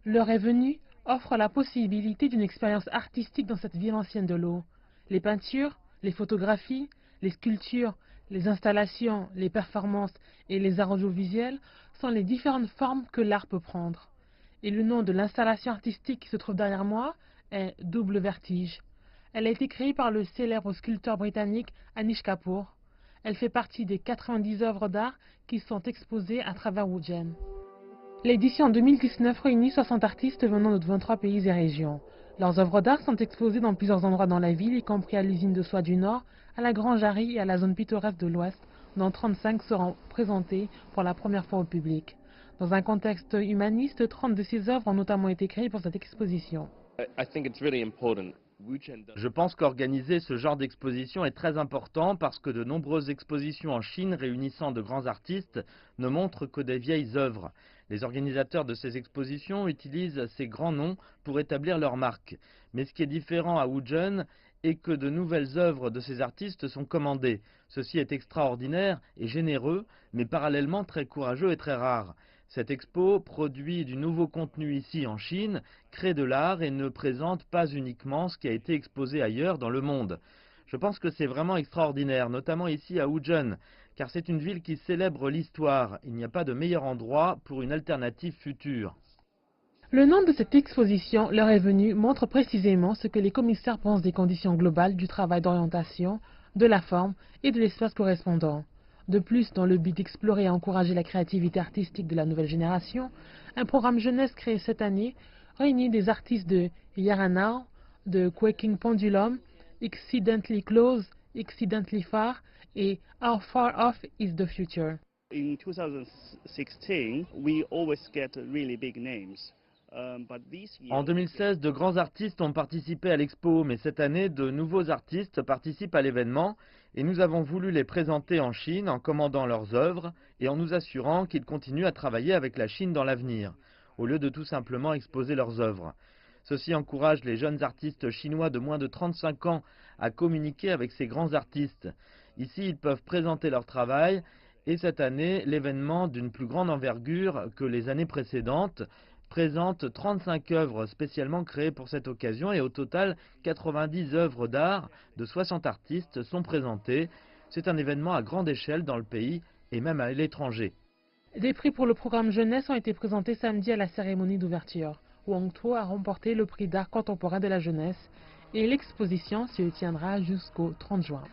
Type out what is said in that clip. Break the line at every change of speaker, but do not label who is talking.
L'heure est venue offre la possibilité d'une expérience artistique dans cette ville ancienne de l'eau. Les peintures, les photographies, les sculptures, les installations, les performances et les arts audiovisuels sont les différentes formes que l'art peut prendre. Et le nom de l'installation artistique qui se trouve derrière moi est Double Vertige. Elle a été créée par le célèbre sculpteur britannique Anish Kapoor. Elle fait partie des 90 œuvres d'art qui sont exposées à travers Woodgen. L'édition 2019 réunit 60 artistes venant de 23 pays et régions. Leurs œuvres d'art sont exposées dans plusieurs endroits dans la ville, y compris à l'usine de soie du Nord, à la Grange Jarry et à la zone pittoresque de l'Ouest, dont 35 seront présentées pour la première fois au public. Dans un contexte humaniste, 30 de ces œuvres ont notamment été créées pour cette exposition.
Je pense qu'organiser ce genre d'exposition est très important parce que de nombreuses expositions en Chine réunissant de grands artistes ne montrent que des vieilles œuvres. Les organisateurs de ces expositions utilisent ces grands noms pour établir leur marque. Mais ce qui est différent à Woodgen est que de nouvelles œuvres de ces artistes sont commandées. Ceci est extraordinaire et généreux, mais parallèlement très courageux et très rare. Cette expo produit du nouveau contenu ici en Chine, crée de l'art et ne présente pas uniquement ce qui a été exposé ailleurs dans le monde. Je pense que c'est vraiment extraordinaire, notamment ici à Woodgen, car c'est une ville qui célèbre l'histoire. Il n'y a pas de meilleur endroit pour une alternative future.
Le nom de cette exposition, L'heure est venue, montre précisément ce que les commissaires pensent des conditions globales du travail d'orientation, de la forme et de l'espace correspondant. De plus, dans le but d'explorer et encourager la créativité artistique de la nouvelle génération, un programme jeunesse créé cette année réunit des artistes de Yaranao, de Quaking Pendulum, Accidentally Close, Accidentally Far et How Far Off is the Future.
In 2016, we always get really big names.
En 2016, de grands artistes ont participé à l'expo, mais cette année, de nouveaux artistes participent à l'événement et nous avons voulu les présenter en Chine en commandant leurs œuvres et en nous assurant qu'ils continuent à travailler avec la Chine dans l'avenir, au lieu de tout simplement exposer leurs œuvres. Ceci encourage les jeunes artistes chinois de moins de 35 ans à communiquer avec ces grands artistes. Ici, ils peuvent présenter leur travail et cette année, l'événement d'une plus grande envergure que les années précédentes présente 35 œuvres spécialement créées pour cette occasion et au total 90 œuvres d'art de 60 artistes sont présentées. C'est un événement à grande échelle dans le pays et même à l'étranger.
Des prix pour le programme jeunesse ont été présentés samedi à la cérémonie d'ouverture. Wang Tuo a remporté le prix d'art contemporain de la jeunesse et l'exposition se tiendra jusqu'au 30 juin.